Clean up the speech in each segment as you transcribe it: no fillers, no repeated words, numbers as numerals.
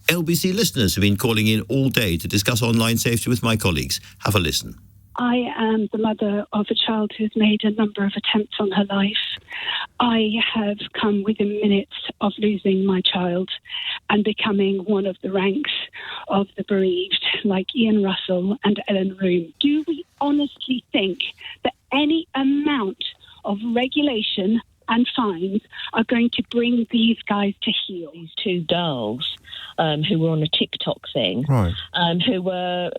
LBC listeners have been calling in all day to discuss online safety with my colleagues. Have a listen. I am the mother of a child who's made a number of attempts on her life. I have come within minutes of losing my child and becoming one of the ranks of the bereaved, like Ian Russell and Ellen Room. Do we honestly think that any amount of regulation and fines are going to bring these guys to heel? These two girls who were on a TikTok thing, right, who were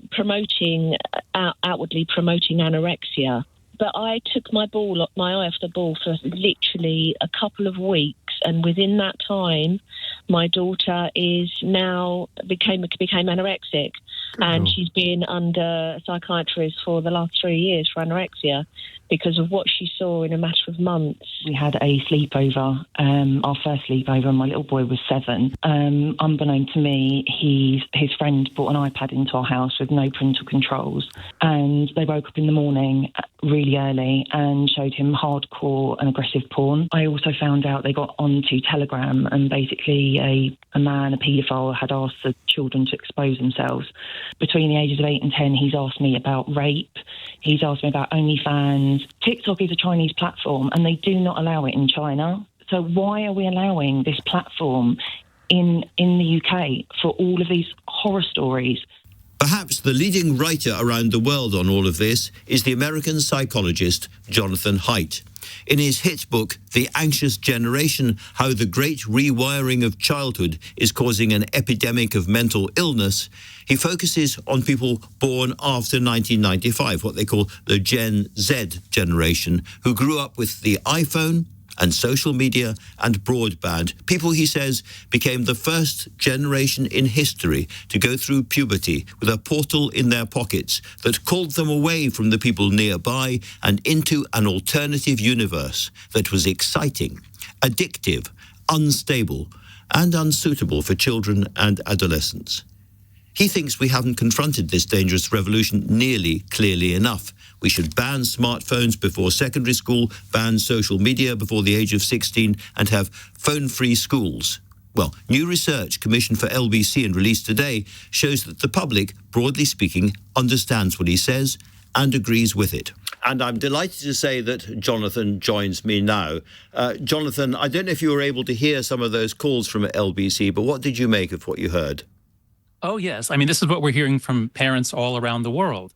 outwardly promoting anorexia. But I took my eye off the ball for literally a couple of weeks, and within that time, my daughter is now became anorexic, and she's been under a psychiatrist for the last 3 years for anorexia because of what she saw in a matter of months. We had a sleepover, our first sleepover, and my little boy was 7. Unbeknown to me, his friend brought an iPad into our house with no parental controls, and they woke up in the morning really early and showed him hardcore and aggressive porn. I also found out they got onto Telegram, and basically a man, a paedophile, had asked the children to expose themselves. Between the ages of 8 and 10, he's asked me about rape, he's asked me about OnlyFans. TikTok is a Chinese platform, and they do not allow it in China. So why are we allowing this platform in the UK for all of these horror stories? Perhaps the leading writer around the world on all of this is the American psychologist Jonathan Haidt. In his hit book, The Anxious Generation, How the Great Rewiring of Childhood is Causing an Epidemic of Mental Illness, he focuses on people born after 1995, what they call the Gen Z generation, who grew up with the iPhone and social media and broadband. People, he says, became the first generation in history to go through puberty with a portal in their pockets that called them away from the people nearby and into an alternative universe that was exciting, addictive, unstable, and unsuitable for children and adolescents. He thinks we haven't confronted this dangerous revolution nearly clearly enough. We should ban smartphones before secondary school, ban social media before the age of 16, and have phone-free schools. Well, new research commissioned for LBC and released today shows that the public, broadly speaking, understands what he says and agrees with it. And I'm delighted to say that Jonathan joins me now. Jonathan, I don't know if you were able to hear some of those calls from LBC, but what did you make of what you heard? Oh, yes. I mean, this is what we're hearing from parents all around the world.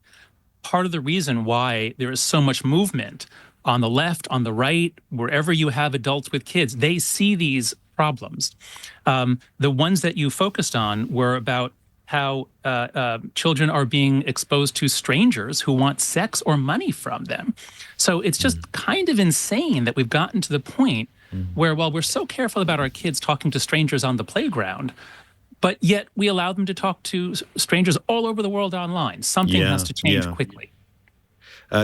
Part of the reason why there is so much movement on the left, on the right, wherever you have adults with kids, they see these problems. The ones that you focused on were about how children are being exposed to strangers who want sex or money from them. So it's just kind of insane that we've gotten to the point where, while we're so careful about our kids talking to strangers on the playground, but yet we allow them to talk to strangers all over the world online. Something has to change quickly.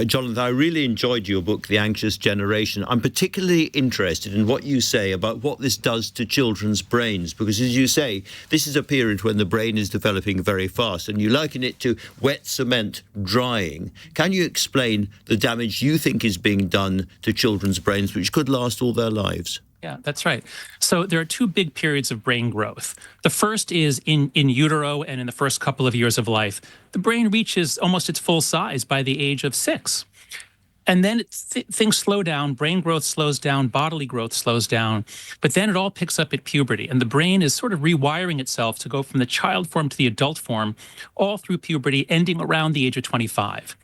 Jonathan, I really enjoyed your book, The Anxious Generation. I'm particularly interested in what you say about what this does to children's brains, because, as you say, this is a period when the brain is developing very fast, and you liken it to wet cement drying. Can you explain the damage you think is being done to children's brains, which could last all their lives? Yeah, that's right. So there are two big periods of brain growth. The first is in utero and in the first couple of years of life. The brain reaches almost its full size by the age of 6. And then things slow down, brain growth slows down, bodily growth slows down, but then it all picks up at puberty. And the brain is sort of rewiring itself to go from the child form to the adult form, all through puberty, ending around the age of 25.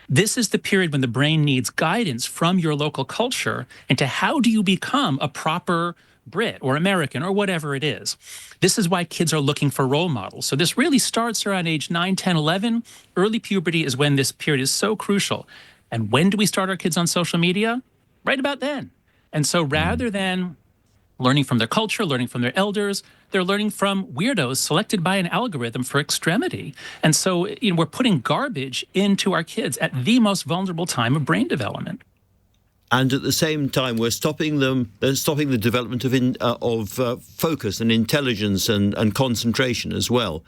This is the period when the brain needs guidance from your local culture into how do you become a proper Brit or American or whatever it is. This is why kids are looking for role models. So this really starts around age 9, 10, 11. Early puberty is when this period is so crucial. And when do we start our kids on social media? Right about then. And so rather than learning from their culture, learning from their elders, they're learning from weirdos selected by an algorithm for extremity. And so we're putting garbage into our kids at the most vulnerable time of brain development. And at the same time, we're stopping the development of focus and intelligence and concentration as well.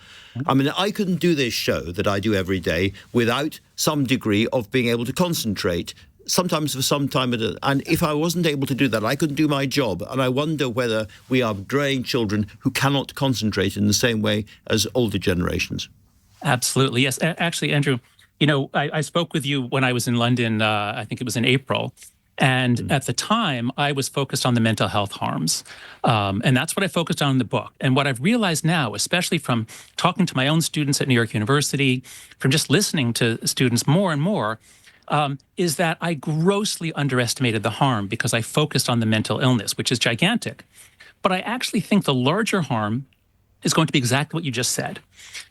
I mean, I couldn't do this show that I do every day without some degree of being able to concentrate. sometimes for some time. And if I wasn't able to do that, I couldn't do my job. And I wonder whether we are growing children who cannot concentrate in the same way as older generations. Absolutely. Yes. Actually, Andrew, I spoke with you when I was in London, I think it was in April. And at the time, I was focused on the mental health harms. And that's what I focused on in the book. And what I've realized now, especially from talking to my own students at New York University, from just listening to students more and more, is that I grossly underestimated the harm because I focused on the mental illness, which is gigantic. But I actually think the larger harm is going to be exactly what you just said.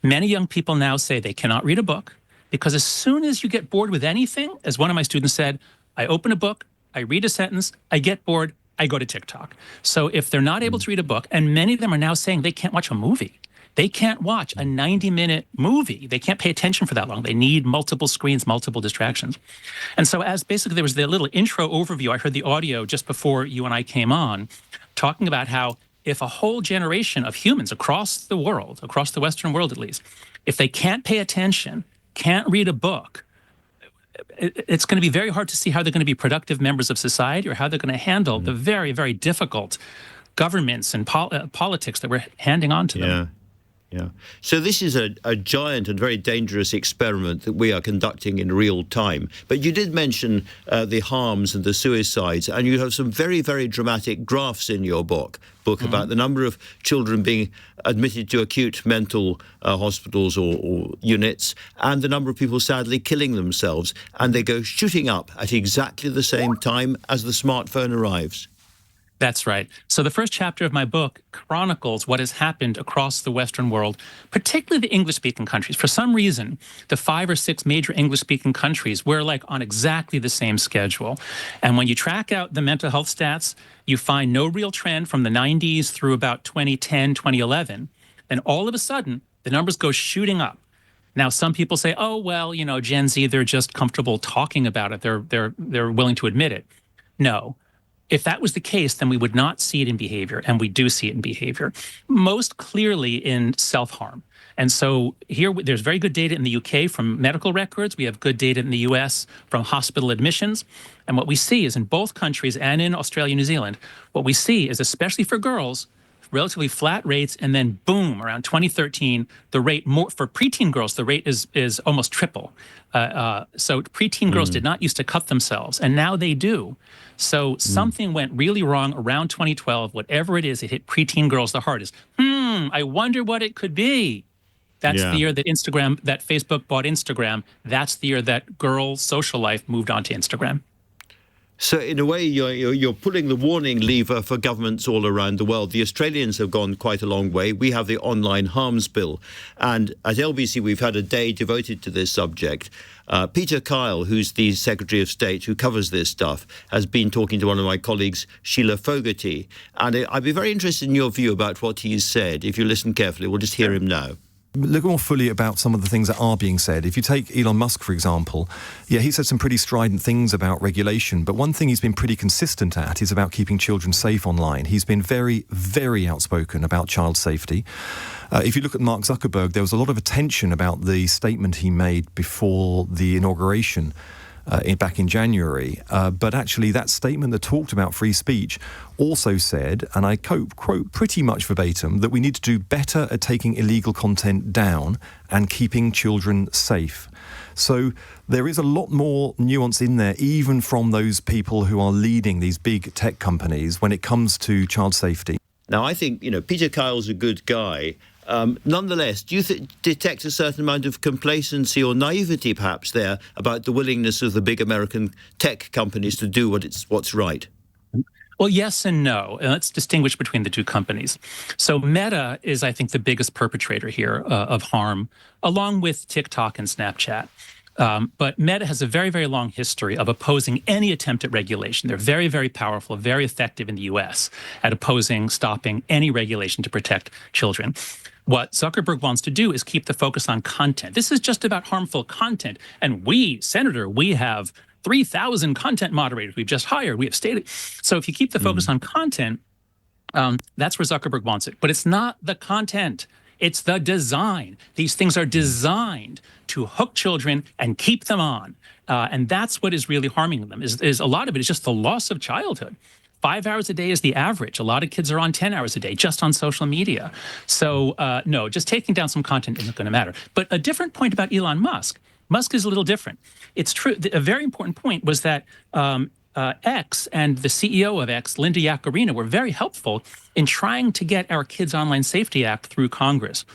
Many young people now say they cannot read a book because as soon as you get bored with anything, as one of my students said, I open a book, I read a sentence, I get bored, I go to TikTok. So if they're not able to read a book, and many of them are now saying they can't watch a movie. They can't watch a 90-minute movie. They can't pay attention for that long. They need multiple screens, multiple distractions. And so as basically there was the little intro overview, I heard the audio just before you and I came on, talking about how if a whole generation of humans across the world, across the Western world at least, if they can't pay attention, can't read a book, it's going to be very hard to see how they're going to be productive members of society or how they're going to handle the very, very difficult governments and politics that we're handing on to them. Yeah. So this is a giant and very dangerous experiment that we are conducting in real time. But you did mention the harms and the suicides, and you have some very, very dramatic graphs in your book about the number of children being admitted to acute mental hospitals or units, and the number of people sadly killing themselves. And they go shooting up at exactly the same time as the smartphone arrives. That's right. So the first chapter of my book chronicles what has happened across the Western world, particularly the English-speaking countries. For some reason, the 5 or 6 major English-speaking countries, we're like on exactly the same schedule. And when you track out the mental health stats, you find no real trend from the 90s through about 2010, 2011. Then all of a sudden, the numbers go shooting up. Now, some people say, oh, well, Gen Z, they're just comfortable talking about it. They're willing to admit it. No. If that was the case, then we would not see it in behavior, and we do see it in behavior, most clearly in self-harm. And so here, there's very good data in the UK from medical records. We have good data in the US from hospital admissions. And what we see is in both countries and in Australia and New Zealand, what we see is, especially for girls, relatively flat rates, and then boom, around 2013, the rate more for preteen girls, the rate is almost triple. So preteen girls did not used to cut themselves, and now they do. So something went really wrong around 2012. Whatever it is, it hit preteen girls the hardest. I wonder what it could be. That's the year that Facebook bought Instagram. That's the year that girls' social life moved on to Instagram. So in a way, you're pulling the warning lever for governments all around the world. The Australians have gone quite a long way. We have the Online Harms Bill. And at LBC, we've had a day devoted to this subject. Peter Kyle, who's the Secretary of State who covers this stuff, has been talking to one of my colleagues, Sheila Fogarty. And I'd be very interested in your view about what he's said. If you listen carefully, we'll just hear him now. Look more fully about some of the things that are being said. If you take Elon Musk, for example, he said some pretty strident things about regulation, but one thing he's been pretty consistent at is about keeping children safe online. He's been very, very outspoken about child safety. If you look at Mark Zuckerberg, there was a lot of attention about the statement he made before the inauguration back in January. But actually that statement that talked about free speech also said, and I quote pretty much verbatim, that we need to do better at taking illegal content down and keeping children safe. So there is a lot more nuance in there, even from those people who are leading these big tech companies when it comes to child safety. Now, I think, Peter Kyle's a good guy. Nonetheless, do you detect a certain amount of complacency or naivety, perhaps, there about the willingness of the big American tech companies to do what's right? Well, yes and no. And let's distinguish between the two companies. So Meta is, I think, the biggest perpetrator here of harm, along with TikTok and Snapchat. But Meta has a very, very long history of opposing any attempt at regulation. They're very, very powerful, very effective in the U.S. at stopping any regulation to protect children. What Zuckerberg wants to do is keep the focus on content. This is just about harmful content. And we have 3,000 content moderators we've just hired. We have stated. So if you keep the focus on content, that's where Zuckerberg wants it. But it's not the content. It's the design. These things are designed to hook children and keep them on. And that's what is really harming them, is a lot of it is just the loss of childhood. 5 hours a day is the average. A lot of kids are on 10 hours a day just on social media. So no, just taking down some content isn't going to matter. But a different point about Elon Musk. Musk is a little different. It's true. A very important point was that X and the CEO of X, Linda Yaccarino, were very helpful in trying to get our Kids Online Safety Act through Congress.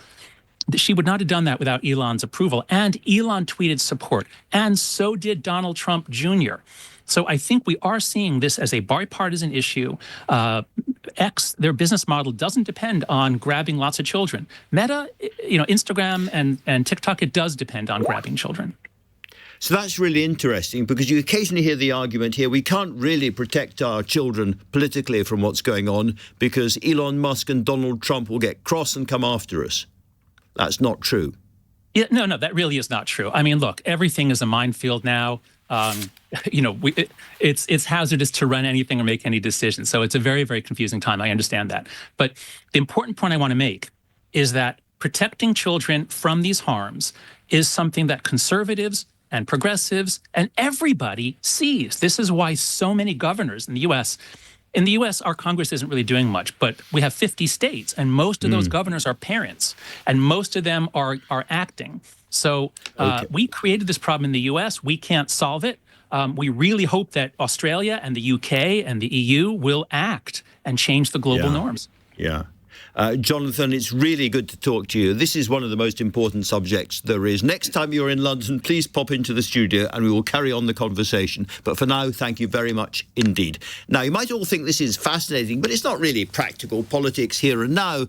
She would not have done that without Elon's approval. And Elon tweeted support. And so did Donald Trump Jr. So I think we are seeing this as a bipartisan issue. X, their business model doesn't depend on grabbing lots of children. Meta, Instagram and TikTok, it does depend on grabbing children. So that's really interesting, because you occasionally hear the argument here, we can't really protect our children politically from what's going on because Elon Musk and Donald Trump will get cross and come after us. That's not true. Yeah, no, that really is not true. I mean, look, everything is a minefield now. It's hazardous to run anything or make any decisions. So it's a very, very confusing time. I understand that. But the important point I want to make is that protecting children from these harms is something that conservatives and progressives and everybody sees. This is why so many governors in the U.S., our Congress isn't really doing much, but we have 50 states, and most of those governors are parents, and most of them are acting. So we created this problem in the U.S. We can't solve it. We really hope that Australia and the UK and the EU will act and change the global norms. Yeah. Jonathan, it's really good to talk to you. This is one of the most important subjects there is. Next time you're in London, please pop into the studio and we will carry on the conversation. But for now, thank you very much indeed. Now, you might all think this is fascinating, but it's not really practical politics here and now.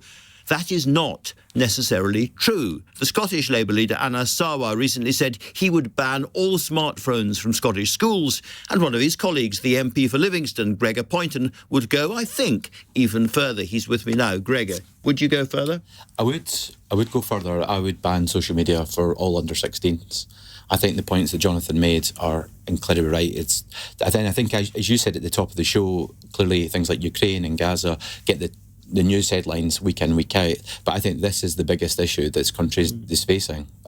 That is not necessarily true. The Scottish Labour leader Anna Sarwar recently said he would ban all smartphones from Scottish schools, and one of his colleagues, the MP for Livingston, Gregor Poynton, would go, I think, even further. He's with me now. Gregor, would you go further? I would go further. I would ban social media for all under 16s. I think the points that Jonathan made are incredibly right. I think, as you said at the top of the show, clearly things like Ukraine and Gaza get the news headlines week in, week out. But I think this is the biggest issue this country is facing.